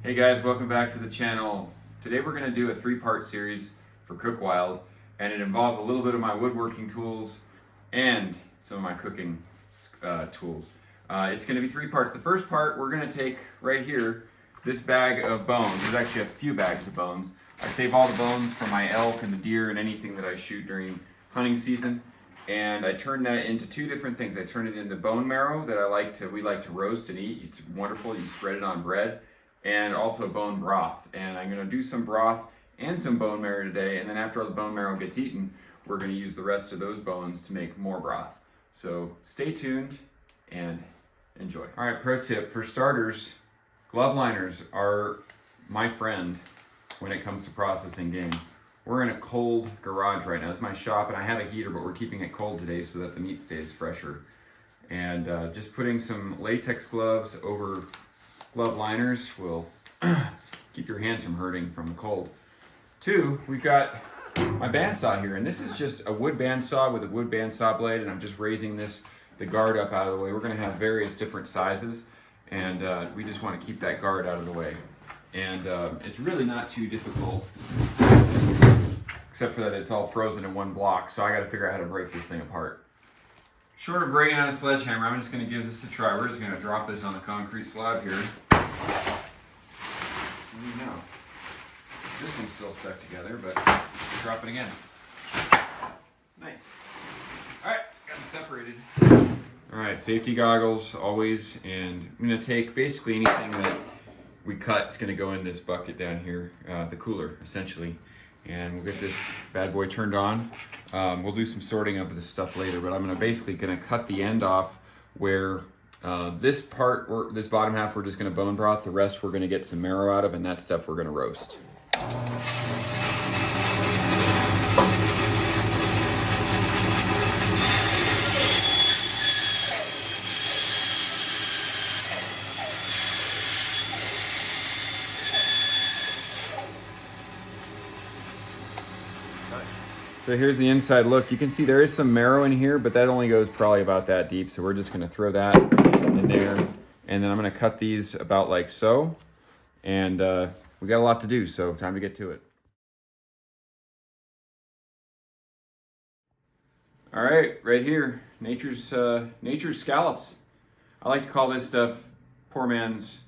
Hey guys, welcome back to the channel. Today we're going to do a three-part series for Cook Wild, and it involves a little bit of my woodworking tools and some of my cooking tools. It's going to be three parts. The first part, we're going to take right here this bag of bones. There's actually a few bags of bones. I save all the bones from my elk and the deer and anything that I shoot during hunting season, and I turn that into two different things. I turn it into bone marrow that we like to roast and eat. It's wonderful. You spread it on bread. And also bone broth. And I'm gonna do some broth and some bone marrow today, and then after all the bone marrow gets eaten, we're gonna use the rest of those bones to make more broth. So stay tuned and enjoy. All right, pro tip, for starters, glove liners are my friend when it comes to processing game. We're in a cold garage right now. It's my shop and I have a heater, but we're keeping it cold today so that the meat stays fresher. And just putting some latex gloves over glove liners will keep your hands from hurting from the cold. Two, we've got my bandsaw here, and this is just a wood bandsaw with a wood bandsaw blade, and I'm just raising the guard up out of the way. We're gonna have various different sizes, and we just wanna keep that guard out of the way. And it's really not too difficult, except for that it's all frozen in one block, so I gotta figure out how to break this thing apart. Short of breaking out a sledgehammer, I'm just gonna give this a try. We're just gonna drop this on the concrete slab here. No. This one's still stuck together, but drop it again. Nice. All right, got them separated. All right, safety goggles always, and I'm gonna take basically anything that we cut is gonna go in this bucket down here, the cooler, essentially. And we'll get this bad boy turned on. We'll do some sorting of this stuff later, but I'm basically gonna cut the end off where this part, or this bottom half, we're just gonna bone broth. The rest we're gonna get some marrow out of, and that stuff we're gonna roast. So here's the inside look. You can see there is some marrow in here, but that only goes probably about that deep. So we're just gonna throw that in there. And then I'm gonna cut these about like so. And we got a lot to do, so time to get to it. All right, right here, nature's scallops. I like to call this stuff poor man's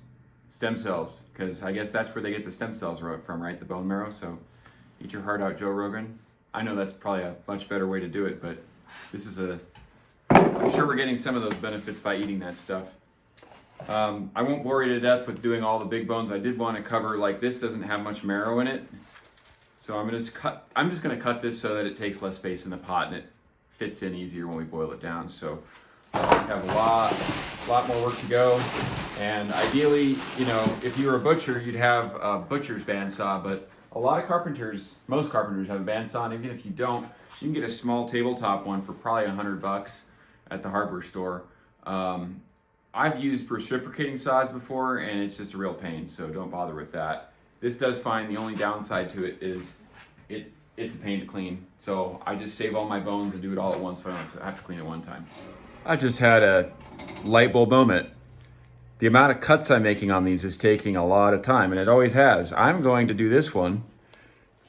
stem cells, because I guess that's where they get the stem cells from, right? The bone marrow, so eat your heart out, Joe Rogan. I know that's probably a much better way to do it, but this is I'm sure we're getting some of those benefits by eating that stuff. I won't bore you to death with doing all the big bones. I did want to cover, like, this doesn't have much marrow in it. So I'm just gonna cut this so that it takes less space in the pot and it fits in easier when we boil it down. So we have a lot more work to go. And ideally, you know, if you were a butcher, you'd have a butcher's bandsaw, but a lot of carpenters, most carpenters have a bandsaw, and even if you don't, you can get a small tabletop one for probably $100 at the hardware store. I've used reciprocating saws before, and it's just a real pain, so don't bother with that. This does fine. The only downside to it is it's a pain to clean. So I just save all my bones and do it all at once, so I don't have to clean it one time. I just had a light bulb moment. The amount of cuts I'm making on these is taking a lot of time, and it always has. I'm going to do this one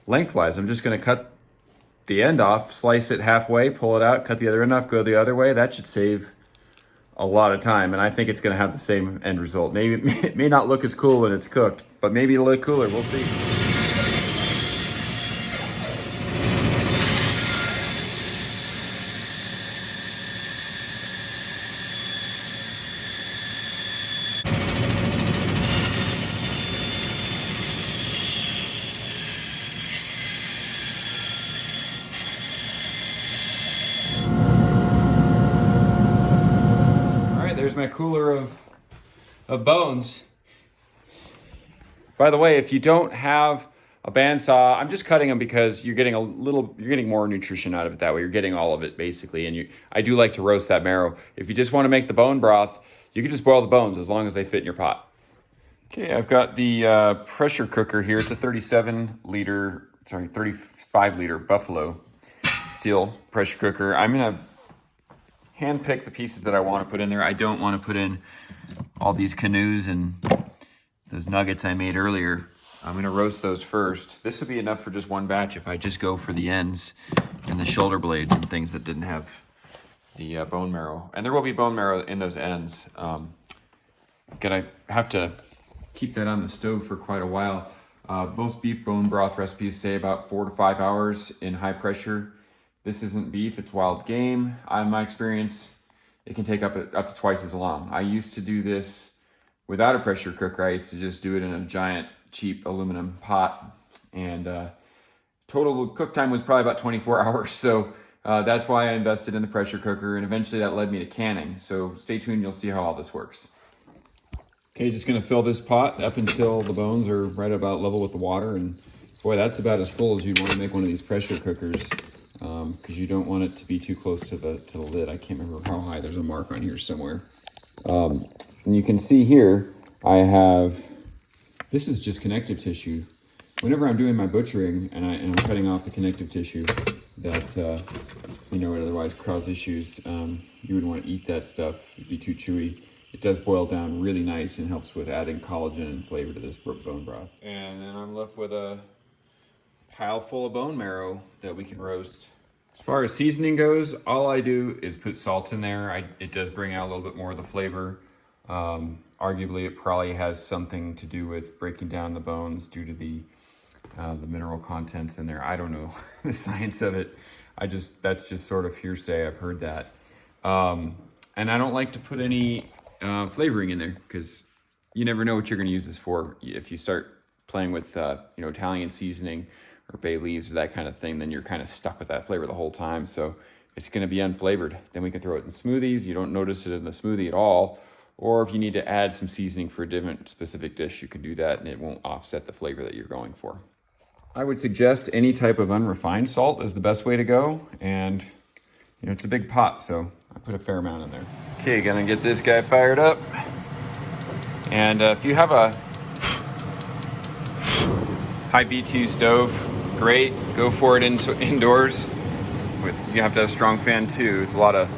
lengthwise. I'm just gonna cut the end off, slice it halfway, pull it out, cut the other end off, go the other way. That should save a lot of time, and I think it's gonna have the same end result. Maybe it may not look as cool when it's cooked, but maybe it'll look cooler, we'll see. There's my cooler of bones. By the way, if you don't have a bandsaw, I'm just cutting them because you're getting more nutrition out of it that way. You're getting all of it basically, and I do like to roast that marrow. If you just want to make the bone broth, you can just boil the bones as long as they fit in your pot. Okay, I've got the pressure cooker here. It's a 35 liter Buffalo steel pressure cooker. I'm gonna hand pick the pieces that I want to put in there. I don't want to put in all these canoes and those nuggets I made earlier. I'm gonna roast those first. This would be enough for just one batch if I just go for the ends and the shoulder blades and things that didn't have the bone marrow. And there will be bone marrow in those ends. Gonna have to keep that on the stove for quite a while. Most beef bone broth recipes say about 4 to 5 hours in high pressure. This isn't beef, it's wild game. In my experience, it can take up to twice as long. I used to do this without a pressure cooker. I used to just do it in a giant, cheap aluminum pot. And total cook time was probably about 24 hours. So that's why I invested in the pressure cooker. And eventually that led me to canning. So stay tuned, you'll see how all this works. Okay, just gonna fill this pot up until the bones are right about level with the water. And boy, that's about as full as you'd want to make one of these pressure cookers, because you don't want it to be too close to the lid. I can't remember how high. There's a mark on here somewhere. And you can see here, I have, this is just connective tissue. Whenever I'm doing my butchering and I'm cutting off the connective tissue that would otherwise cause issues, you wouldn't want to eat that stuff. It'd be too chewy. It does boil down really nice and helps with adding collagen and flavor to this bone broth. And then I'm left with a pile full of bone marrow that we can roast. As far as seasoning goes, all I do is put salt in there. It does bring out a little bit more of the flavor. Arguably, it probably has something to do with breaking down the bones due to the mineral contents in there. I don't know the science of it. That's just sort of hearsay. I've heard that. And I don't like to put any flavoring in there because you never know what you're going to use this for. If you start playing with Italian seasoning or bay leaves or that kind of thing, then you're kind of stuck with that flavor the whole time. So it's going to be unflavored. Then we can throw it in smoothies. You don't notice it in the smoothie at all. Or if you need to add some seasoning for a different specific dish, you can do that and it won't offset the flavor that you're going for. I would suggest any type of unrefined salt is the best way to go. And it's a big pot, so I put a fair amount in there. Okay, gonna get this guy fired up. And if you have a high B2 stove, great, go for it indoors. You have to have a strong fan too. It's a lot of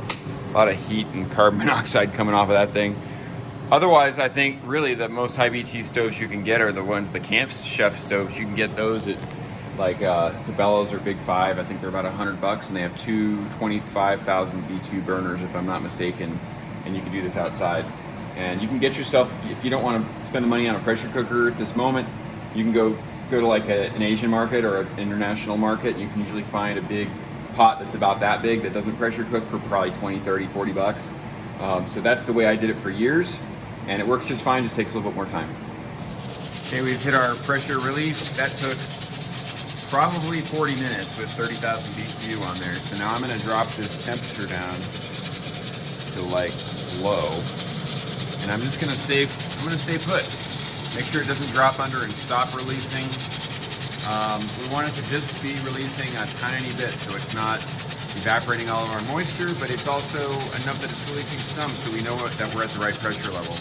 heat and carbon monoxide coming off of that thing. Otherwise, I think really the most high BTU stoves you can get are the ones, the Camp Chef stoves. You can get those at like Cabela's or Big Five. I think they're about $100, and they have two 25,000 B2 burners, if I'm not mistaken. And you can do this outside. And you can get yourself, if you don't want to spend the money on a pressure cooker at this moment, you can go to like an Asian market or an international market. You can usually find a big pot that's about that big that doesn't pressure cook for probably 20, 30, 40 bucks. So that's the way I did it for years. And it works just fine, just takes a little bit more time. Okay, we've hit our pressure relief. That took probably 40 minutes with 30,000 BTU on there. So now I'm gonna drop this temperature down to like low. And I'm gonna stay put. Make sure it doesn't drop under and stop releasing. We want it to just be releasing a tiny bit so it's not evaporating all of our moisture, but it's also enough that it's releasing some so we know that we're at the right pressure level.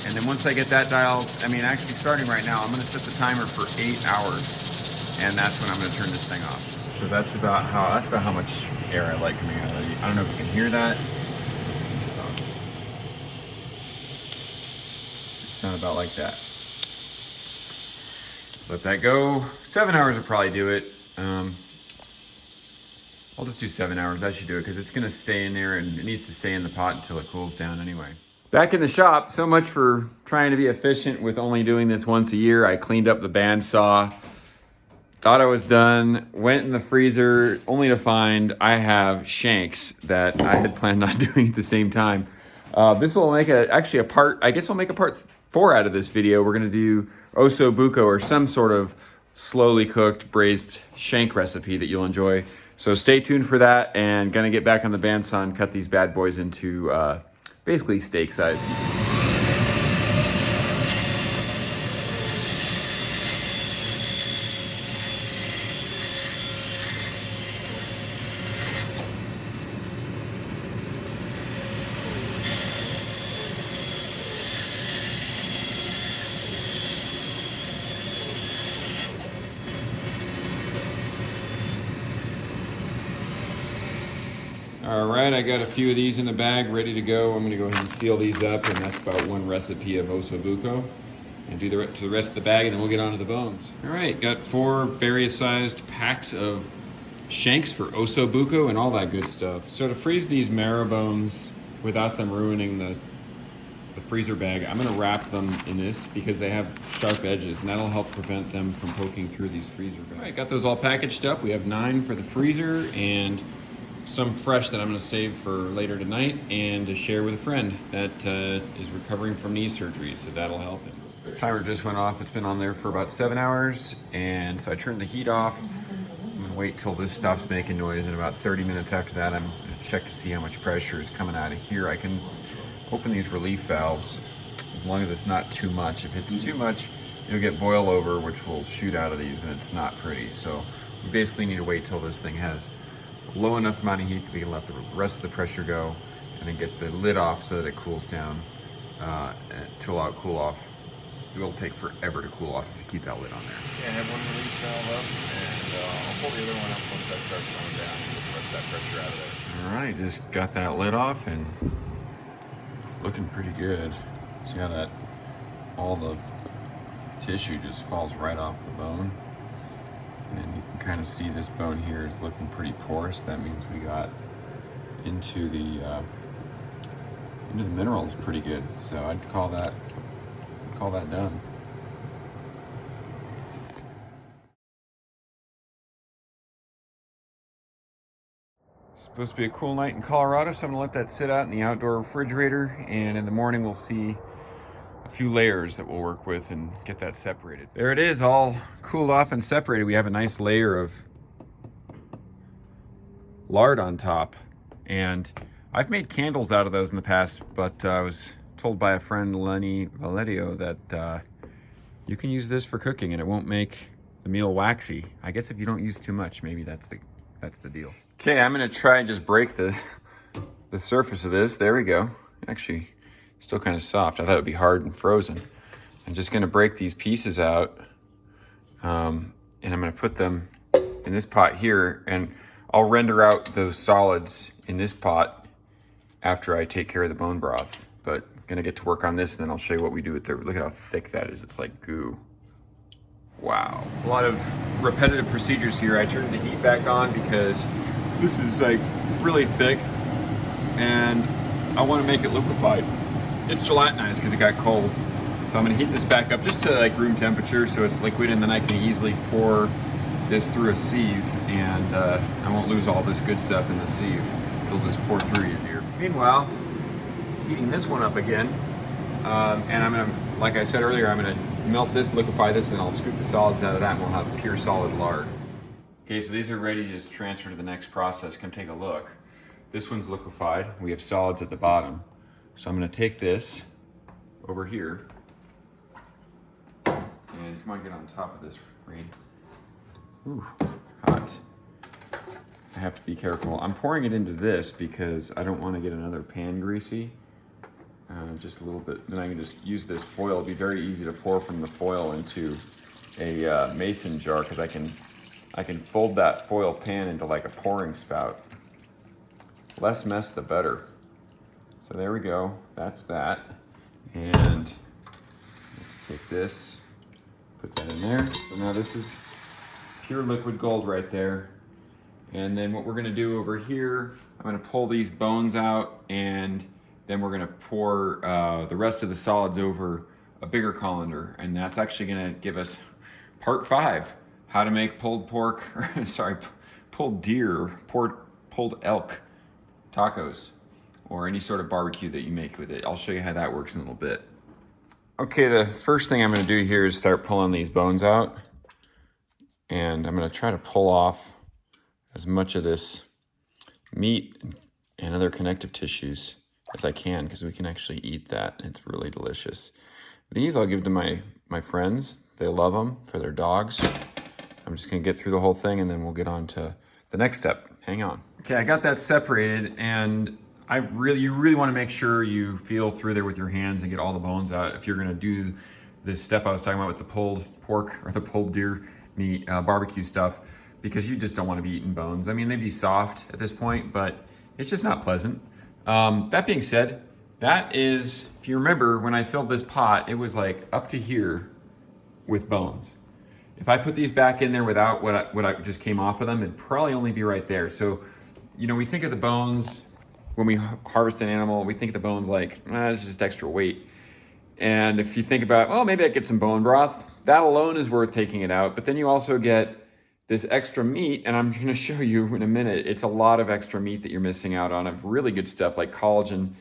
And then once I get that dialed, actually starting right now, I'm gonna set the timer for 8 hours, and that's when I'm gonna turn this thing off. So that's about how much air I like coming out of it. I don't know if you can hear that. So, it sounds about like that. Let that go. 7 hours will probably do it. I'll just do 7 hours. That should do it because it's gonna stay in there and it needs to stay in the pot until it cools down anyway. Back in the shop, so much for trying to be efficient with only doing this once a year. I cleaned up the bandsaw, thought I was done, went in the freezer, only to find I have shanks that I had planned on doing at the same time. This will make actually a part, I guess I'll make a part 4 out of this video. We're gonna do osso buco or some sort of slowly cooked braised shank recipe that you'll enjoy. So stay tuned for that, and gonna get back on the bandsaw and cut these bad boys into basically steak size pieces. All right, I got a few of these in the bag ready to go. I'm gonna go ahead and seal these up, and that's about 1 recipe of osso buco. and do to the rest of the bag, and then we'll get on to the bones. All right, got 4 various sized packs of shanks for osso buco and all that good stuff. So to freeze these marrow bones without them ruining the freezer bag, I'm gonna wrap them in this because they have sharp edges, and that'll help prevent them from poking through these freezer bags. All right, got those all packaged up. We have 9 for the freezer and some fresh that I'm gonna save for later tonight and to share with a friend that is recovering from knee surgery, so that'll help him. Timer just went off. It's been on there for about 7 hours, and so I turned the heat off. I'm gonna wait till this stops making noise, and about 30 minutes after that, I'm gonna check to see how much pressure is coming out of here. I can open these relief valves as long as it's not too much. If it's too much, you'll get boil over, which will shoot out of these, and it's not pretty. So we basically need to wait till this thing has a low enough amount of heat that we can let the rest of the pressure go, and then get the lid off so that it cools down to allow it to cool off. It will take forever to cool off if you keep that lid on there. Yeah, I have one relief valve up, and I'll pull the other one up once that starts going down and get the rest of that pressure out of there. All right, just got that lid off, and it's looking pretty good. See how that, all the tissue just falls right off the bone. And you can kind of see this bone here is looking pretty porous. That means we got into the minerals pretty good. So I'd call that done. It's supposed to be a cool night in Colorado, so I'm gonna let that sit out in the outdoor refrigerator, and in the morning we'll see a few layers that we'll work with and get that separated. There it is, all cooled off and separated. We have a nice layer of lard on top, and I've made candles out of those in the past, but I was told by a friend, Lenny Valerio, that you can use this for cooking and it won't make the meal waxy. I guess if you don't use too much, maybe that's the deal. Okay, I'm gonna try and just break the surface of this. There we go. Actually, still kind of soft. I thought it would be hard and frozen. I'm just gonna break these pieces out, and I'm gonna put them in this pot here, and I'll render out those solids in this pot after I take care of the bone broth. But I'm gonna get to work on this, and then I'll show you what we do with the, look at how thick that is. It's like goo. Wow. A lot of repetitive procedures here. I turned the heat back on because this is like really thick, and I want to make it liquefied. It's gelatinized because it got cold. So I'm gonna heat this back up just to like room temperature so it's liquid, and then I can easily pour this through a sieve, and I won't lose all this good stuff in the sieve. It'll just pour through easier. Meanwhile, heating this one up again, and I'm gonna, like I said earlier, I'm gonna melt this, liquefy this, and then I'll scoop the solids out of that, and we'll have pure solid lard. Okay, so these are ready to just transfer to the next process. Come take a look. This one's liquefied. We have solids at the bottom. So I'm gonna take this over here, and come on, get on top of this, Reed. Ooh, hot. I have to be careful. I'm pouring it into this because I don't want to get another pan greasy. Just a little bit. Then I can just use this foil. It'll be very easy to pour from the foil into a mason jar, because I can fold that foil pan into like a pouring spout. Less mess, the better. So there we go. That's that. And let's take this, put that in there. So now this is pure liquid gold right there. And then what we're gonna do over here, I'm gonna pull these bones out, and then we're gonna pour the rest of the solids over a bigger colander, and that's actually gonna give us part 5, how to make pulled pork, sorry, pulled deer, pulled elk tacos, or any sort of barbecue that you make with it. I'll show you how that works in a little bit. Okay, the first thing I'm gonna do here is start pulling these bones out, and I'm gonna try to pull off as much of this meat and other connective tissues as I can, because we can actually eat that. It's really delicious. These I'll give to my friends. They love them for their dogs. I'm just gonna get through the whole thing, and then we'll get on to the next step. Hang on. Okay, I got that separated, and you really wanna make sure you feel through there with your hands and get all the bones out if you're gonna do this step I was talking about with the pulled pork or the pulled deer meat barbecue stuff, because you just don't wanna be eating bones. I mean, they'd be soft at this point, but it's just not pleasant. That being said, That is, if you remember, when I filled this pot, it was like up to here with bones. If I put these back in there without what I just came off of them, it'd probably only be right there. So, you know, we think of the bones when we harvest an animal, we think of the bones like, it's just extra weight. And if you think about, well, maybe I get some bone broth, that alone is worth taking it out. But then you also get this extra meat, and I'm gonna show you in a minute, it's a lot of extra meat that you're missing out on of really good stuff like collagen,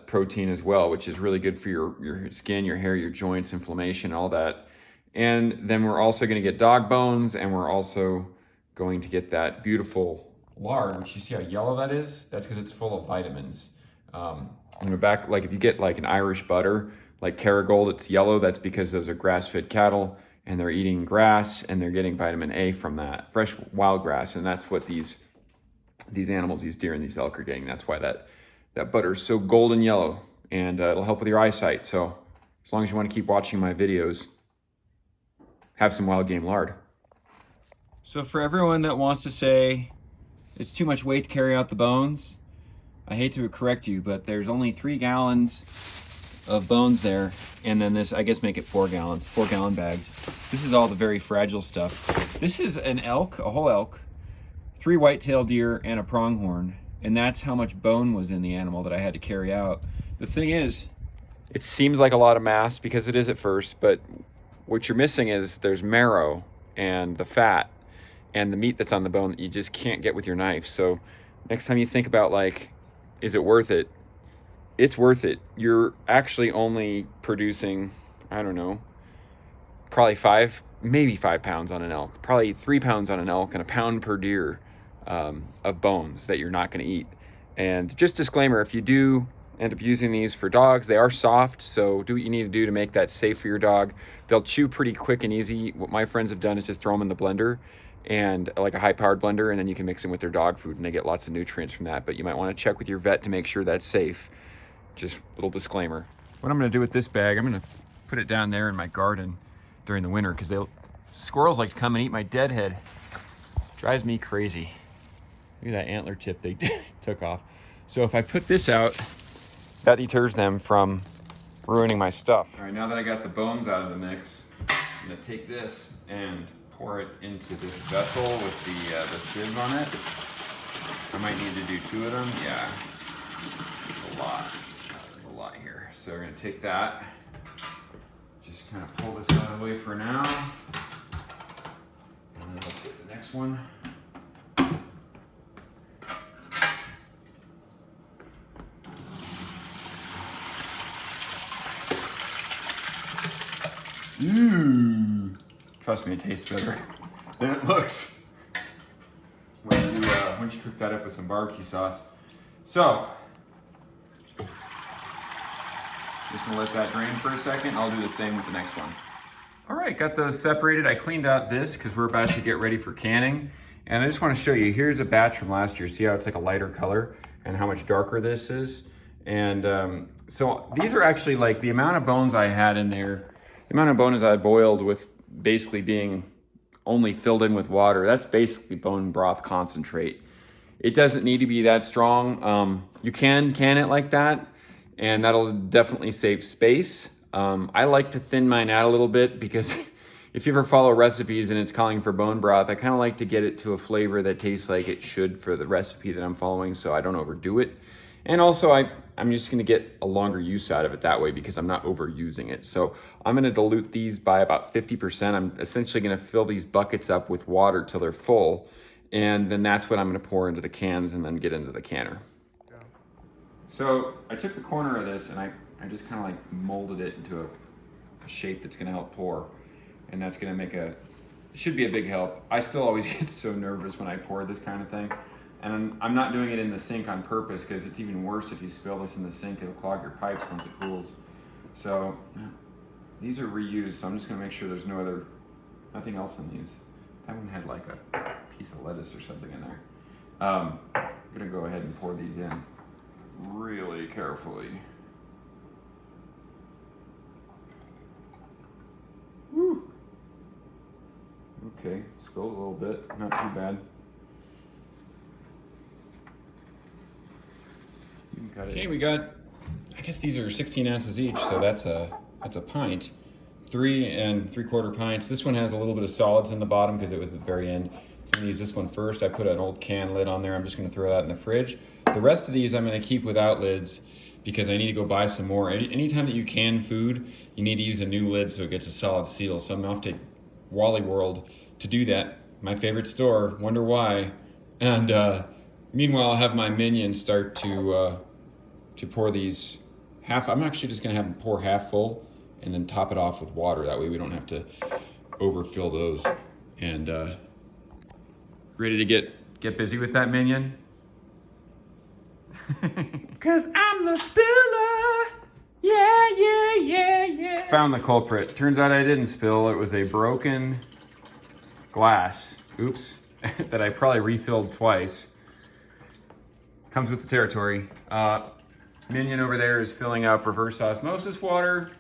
protein as well, which is really good for your skin, your hair, your joints, inflammation, all that. And then we're also gonna get dog bones, and we're also going to get that beautiful lard, which you see how yellow that is? That's because it's full of vitamins. On the back, like if you get like an Irish butter, like Kerrygold, it's yellow. That's because those are grass-fed cattle and they're eating grass and they're getting vitamin A from that fresh wild grass. And that's what these animals, these deer and these elk are getting. That's why that butter is so golden yellow, and it'll help with your eyesight. So as long as you want to keep watching my videos, have some wild game lard. So for everyone that wants to say it's too much weight to carry out the bones, I hate to correct you, but there's only 3 gallons of bones there, and then this, I guess, make it 4 gallons, 4-gallon bags. This is all the very fragile stuff. This is an elk, a whole elk, 3 white-tailed deer, and a pronghorn, and that's how much bone was in the animal that I had to carry out. The thing is, it seems like a lot of mass because it is at first, but what you're missing is there's marrow and the fat and the meat that's on the bone that you just can't get with your knife. So next time you think about, like, is it worth it? It's worth it. You're actually only producing, I don't know, probably maybe 5 pounds on an elk, probably 3 pounds on an elk, and a pound per deer of bones that you're not going to eat. And just disclaimer, if you do end up using these for dogs, they are soft, so do what you need to do to make that safe for your dog. They'll chew pretty quick and easy. What my friends have done is just throw them in the blender, and like a high-powered blender, and then you can mix them with their dog food, and they get lots of nutrients from that. But you might want to check with your vet to make sure that's safe. Just a little disclaimer. What I'm going to do with this bag, I'm going to put it down there in my garden during the winter, because squirrels like to come and eat my dead head. Drives me crazy. Look at that antler tip they took off. So if I put this out, that deters them from ruining my stuff. All right, now that I got the bones out of the mix, I'm going to take this and pour it into this vessel with the sieve on it. I might need to do 2 of them. Yeah, a lot. There's a lot here. So we're gonna take that. Just kind of pull this out of the way for now. And then let's get the next one. Ooh. Trust me, it tastes better than it looks once you cook that up with some barbecue sauce. So, just gonna let that drain for a second. I'll do the same with the next one. All right, got those separated. I cleaned out this because we're about to get ready for canning. And I just want to show you, here's a batch from last year. See how it's like a lighter color and how much darker this is? And so these are actually like the amount of bones I had in there, the amount of bones I boiled with basically being only filled in with water. That's basically bone broth concentrate. It doesn't need to be that strong. You can it like that, and that'll definitely save space. I like to thin mine out a little bit because if you ever follow recipes and it's calling for bone broth, I kind of like to get it to a flavor that tastes like it should for the recipe that I'm following, so I don't overdo it. And also, I'm just gonna get a longer use out of it that way because I'm not overusing it. So I'm gonna dilute these by about 50%. I'm essentially gonna fill these buckets up with water till they're full, and then that's what I'm gonna pour into the cans and then get into the canner. So I took the corner of this and I just kind of like molded it into a shape that's gonna help pour. And that's gonna make should be a big help. I still always get so nervous when I pour this kind of thing. And I'm not doing it in the sink on purpose because it's even worse if you spill this in the sink, it'll clog your pipes once it cools. So these are reused, so I'm just gonna make sure there's nothing else in these. That one had like a piece of lettuce or something in there. I'm gonna go ahead and pour these in really carefully. Woo. Okay, spilled a little bit, not too bad. You can cut it. Okay, we got guess these are 16 ounces each, so that's a pint. 3 3/4 pints. This one has a little bit of solids in the bottom because it was at the very end. So I'm gonna use this one first. I put an old can lid on there. I'm just gonna throw that in the fridge. The rest of these I'm gonna keep without lids because I need to go buy some more. Anytime that you can food, you need to use a new lid so it gets a solid seal. So I'm off to Wally World to do that. My favorite store, wonder why. And meanwhile, I'll have my minions start to pour these half. I'm actually just gonna have them pour half full and then top it off with water. That way we don't have to overfill those. And ready to get busy with that, minion? Cause I'm the spiller. Yeah. Found the culprit. Turns out I didn't spill. It was a broken glass. Oops. That I probably refilled twice. Comes with the territory. Minion over there is filling up reverse osmosis water,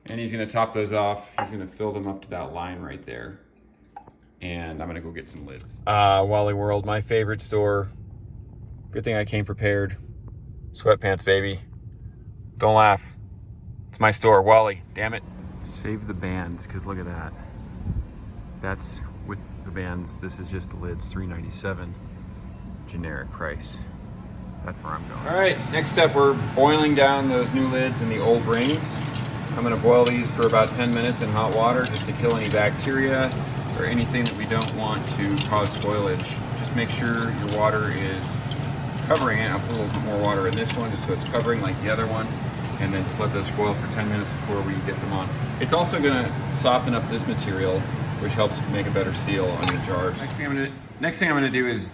and he's gonna top those off. He's gonna fill them up to that line right there. And I'm gonna go get some lids. Wally World, my favorite store. Good thing I came prepared. Sweatpants, baby. Don't laugh. It's my store, Wally, damn it. Save the bands, because look at that. That's with the bands. This is just the lids, $3.97. Generic price. That's where I'm going. All right, next up, we're boiling down those new lids in the old rings. I'm gonna boil these for about 10 minutes in hot water just to kill any bacteria or anything that we don't want to cause spoilage. Just make sure your water is covering it. I'll put a little bit more water in this one just so it's covering like the other one, and then just let those boil for 10 minutes before we get them on. It's also gonna soften up this material, which helps make a better seal on your jars. Next thing I'm gonna do is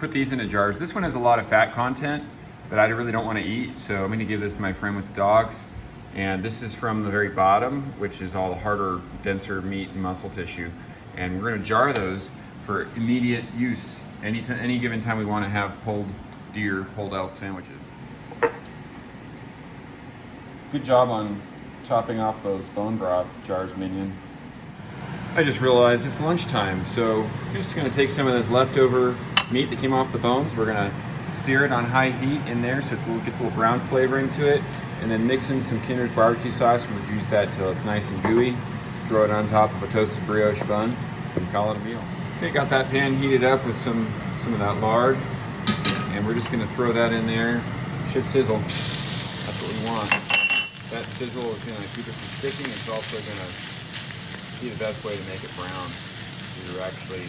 put these into jars. This one has a lot of fat content that I really don't want to eat, so I'm gonna give this to my friend with the dogs. And this is from the very bottom, which is all the harder, denser meat and muscle tissue. And we're gonna jar those for immediate use. Any given time we wanna have pulled deer, pulled elk sandwiches. Good job on topping off those bone broth jars, minion. I just realized it's lunchtime, so I'm just gonna take some of this leftover meat that came off the bones. We're gonna sear it on high heat in there so it gets a little brown flavoring to it, and then mix in some Kinder's barbecue sauce and reduce that till it's nice and gooey. Throw it on top of a toasted brioche bun and call it a meal. Okay, got that pan heated up with some of that lard, and we're just gonna throw that in there. Should sizzle. That's what we want. That sizzle is gonna keep it from sticking. It's also gonna be the best way to make it brown. You're actually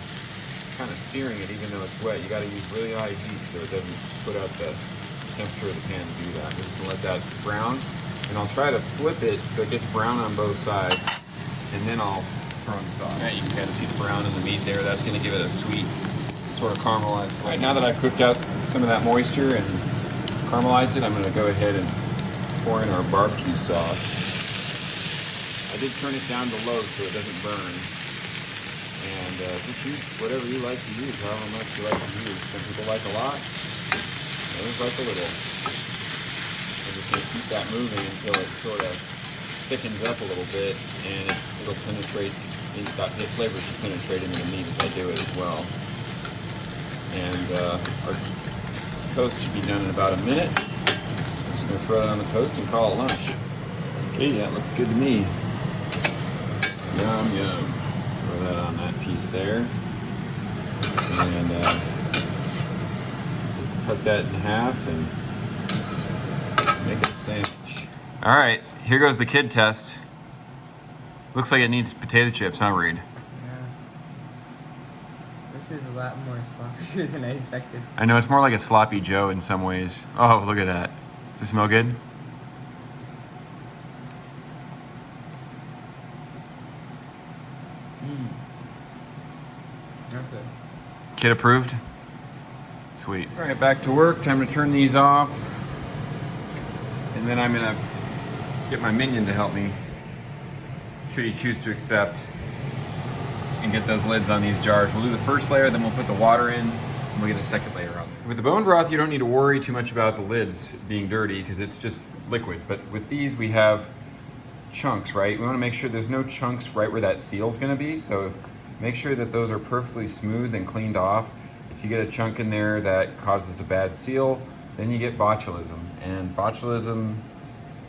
kind of searing it even though it's wet. You gotta use really high heat so it doesn't put out the temperature of the pan to do that. We're just gonna let that brown, and I'll try to flip it so it gets brown on both sides, and then I'll throw in the sauce. All right, you can kind of see the brown in the meat there. That's gonna give it a sweet, sort of caramelized. All right, now that I've cooked out some of that moisture and caramelized it, I'm gonna go ahead and pour in our barbecue sauce. I did turn it down to low so it doesn't burn. And just use whatever you like to use, however much you like to use. Some people like a lot, others like a little. I'm just gonna keep that moving until it sort of thickens up a little bit, and it'll penetrate, the flavor should penetrate into the meat as I do it as well. And our toast should be done in about a minute. I'm just gonna throw it on the toast and call it lunch. Okay, that looks good to me. Yum, yum. Throw that on that piece there. And cut that in half and make it a sandwich. All right, here goes the kid test. Looks like it needs potato chips, huh, Reed? Yeah. This is a lot more sloppier than I expected. I know, it's more like a sloppy Joe in some ways. Oh, look at that. Does it smell good? Okay. Kid approved? Sweet. All right, back to work. Time to turn these off. And then I'm gonna get my minion to help me, should he choose to accept, and get those lids on these jars. We'll do the first layer, then we'll put the water in, and we'll get a second layer on there. With the bone broth, you don't need to worry too much about the lids being dirty because it's just liquid. But with these, we have chunks, right? We wanna make sure there's no chunks right where that seal's gonna be, so make sure that those are perfectly smooth and cleaned off. If you get a chunk in there that causes a bad seal, then you get botulism. And botulism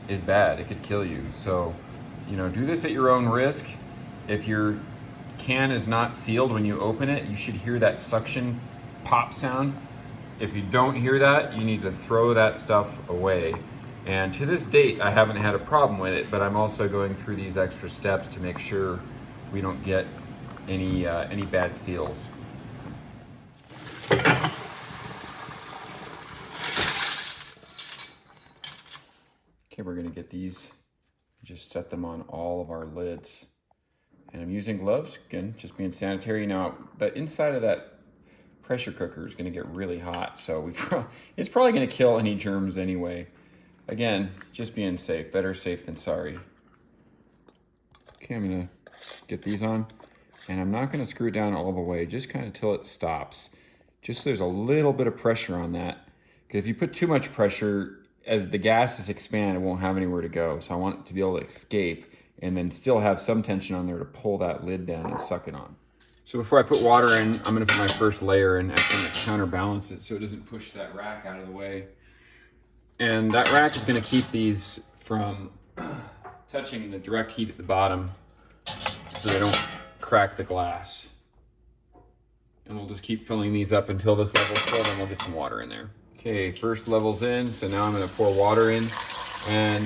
is bad. It could kill you. So, you know, do this at your own risk. If your can is not sealed when you open it, you should hear that suction pop sound. If you don't hear that, you need to throw that stuff away. And to this date, I haven't had a problem with it, but I'm also going through these extra steps to make sure we don't get any bad seals. Okay, we're gonna get these, just set them on all of our lids. And I'm using gloves, again, just being sanitary. Now, the inside of that pressure cooker is gonna get really hot, so it's probably gonna kill any germs anyway. Again, just being safe, better safe than sorry. Okay, I'm gonna get these on, and I'm not gonna screw it down all the way, just kind of till it stops. Just so there's a little bit of pressure on that. Because if you put too much pressure, as the gases expand, it won't have anywhere to go. So I want it to be able to escape and then still have some tension on there to pull that lid down and suck it on. So before I put water in, I'm gonna put my first layer in. I'm gonna counterbalance it so it doesn't push that rack out of the way. And that rack is gonna keep these from touching the direct heat at the bottom so they don't crack the glass. And we'll just keep filling these up until this level's full, then we'll get some water in there. Okay, first level's in, so now I'm gonna pour water in. And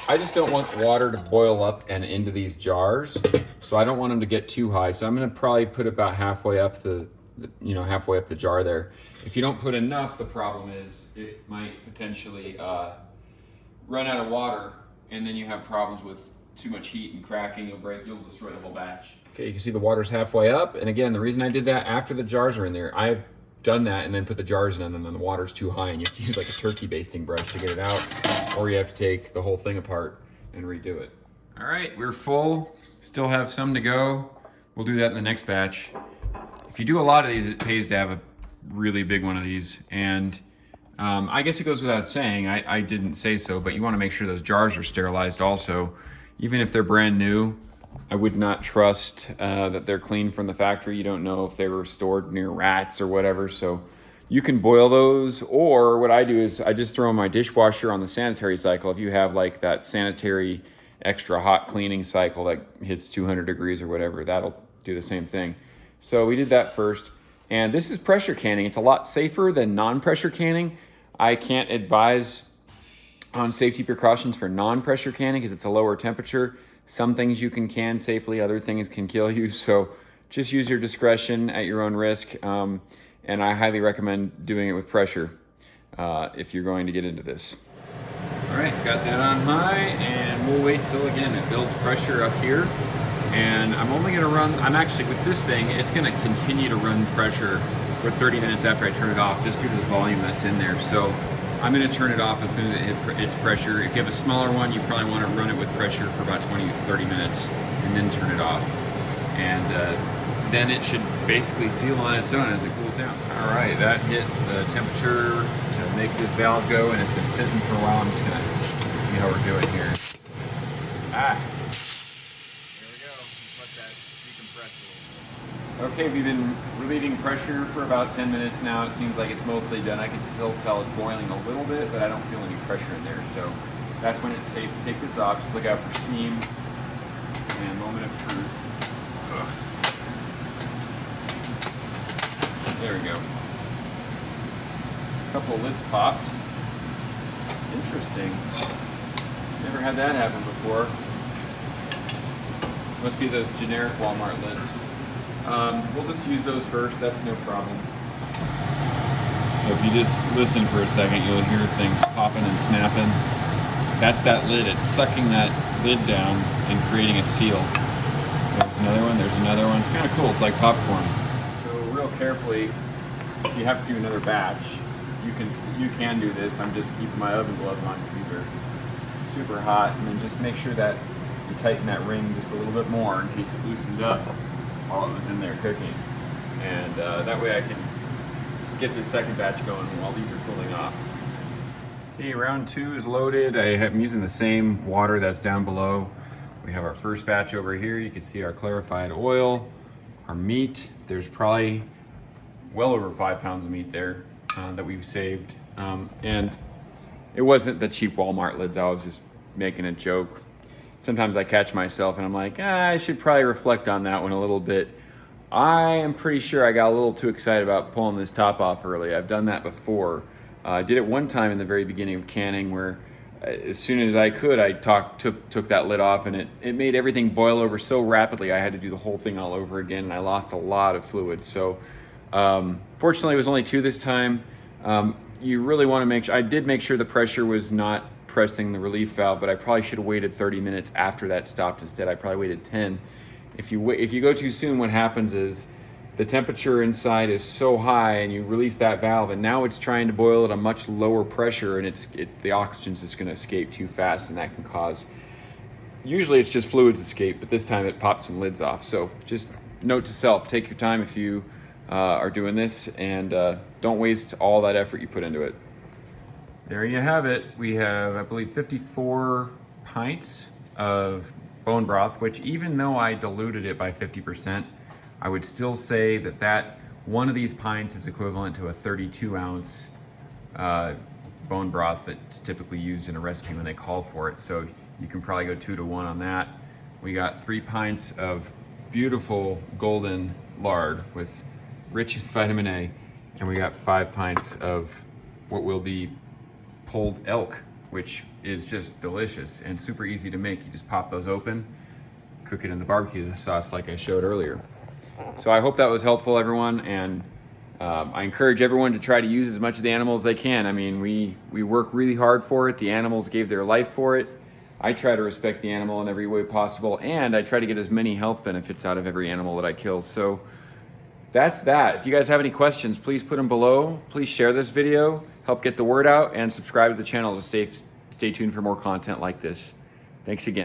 I just don't want water to boil up and into these jars, so I don't want them to get too high. So I'm gonna probably put about halfway up halfway up the jar there. If you don't put enough, the problem is it might potentially run out of water, and then you have problems with too much heat and cracking. You'll destroy the whole batch. Okay, you can see the water's halfway up, and again, the reason I did that after the jars are in there, I've done that and then put the jars in, and then the water's too high, and you have to use like a turkey basting brush to get it out, or you have to take the whole thing apart and redo it. All right, we're full. Still have some to go. We'll do that in the next batch. If you do a lot of these, it pays to have a really big one of these, and I guess it goes without saying, I didn't say so, but you want to make sure those jars are sterilized also. Even if they're brand new, I would not trust that they're clean from the factory. You don't know if they were stored near rats or whatever, so you can boil those, or what I do is I just throw in my dishwasher on the sanitary cycle. If you have like that sanitary extra hot cleaning cycle that hits 200 degrees or whatever, that'll do the same thing. So we did that first, and this is pressure canning. It's a lot safer than non-pressure canning. I can't advise on safety precautions for non-pressure canning because it's a lower temperature. Some things you can safely, other things can kill you. So just use your discretion at your own risk. And I highly recommend doing it with pressure if you're going to get into this. All right, got that on high, and we'll wait till, again, it builds pressure up here. And I'm only gonna run, with this thing, it's gonna continue to run pressure for 30 minutes after I turn it off, just due to the volume that's in there. So I'm gonna turn it off as soon as it hits pressure. If you have a smaller one, you probably wanna run it with pressure for about 20 to 30 minutes and then turn it off. And then it should basically seal on its own as it cools down. All right, that hit the temperature to make this valve go, and it's been sitting for a while. I'm just gonna see how we're doing here. There we go. Let that decompress a little. Okay, we've been relieving pressure for about 10 minutes now. It seems like it's mostly done. I can still tell it's boiling a little bit, but I don't feel any pressure in there. So that's when it's safe to take this off. Just look out for steam. And moment of truth. Ugh. There we go. A couple of lids popped. Interesting. Never had that happen before. Must be those generic Walmart lids. We'll just use those first, that's no problem. So if you just listen for a second, you'll hear things popping and snapping. That's that lid, it's sucking that lid down and creating a seal. There's another one. It's kind of cool, it's like popcorn. So real carefully, if you have to do another batch, you can do this. I'm just keeping my oven gloves on because these are super hot, and then just make sure that you tighten that ring just a little bit more in case it loosened up while it was in there cooking. And that way I can get this second batch going while these are cooling off. Okay, round 2 is loaded. I'm using the same water that's down below. We have our first batch over here. You can see our clarified oil, our meat. There's probably well over 5 pounds of meat there that we've saved. And It wasn't the cheap Walmart lids. I was just making a joke. Sometimes I catch myself and I'm like, I should probably reflect on that one a little bit. I am pretty sure I got a little too excited about pulling this top off early. I've done that before. I did it one time in the very beginning of canning where as soon as I could, I took that lid off, and it made everything boil over so rapidly I had to do the whole thing all over again, and I lost a lot of fluid. So fortunately it was only 2 this time. You really want to make sure, I did make sure the pressure was not pressing the relief valve, but I probably should have waited 30 minutes after that stopped. Instead, I probably waited 10. If you go too soon, what happens is the temperature inside is so high and you release that valve, and now it's trying to boil at a much lower pressure, and the oxygen's just going to escape too fast, and that can cause, usually it's just fluids escape, but this time it popped some lids off. So just note to self, take your time if you are doing this, and don't waste all that effort you put into it. There you have it. We have, I believe, 54 pints of bone broth, which even though I diluted it by 50%, I would still say that one of these pints is equivalent to a 32-ounce bone broth that's typically used in a recipe when they call for it. So you can probably go 2 to 1 on that. We got 3 pints of beautiful golden lard with rich vitamin A, and we got 5 pints of what will be pulled elk, which is just delicious and super easy to make. You just pop those open, cook it in the barbecue sauce like I showed earlier. So I hope that was helpful, everyone, and I encourage everyone to try to use as much of the animal as they can. I mean, we work really hard for it. The animals gave their life for it. I try to respect the animal in every way possible, and I try to get as many health benefits out of every animal that I kill. So that's that. If you guys have any questions, please put them below. Please share this video, help get the word out, and subscribe to the channel to stay tuned for more content like this. Thanks again.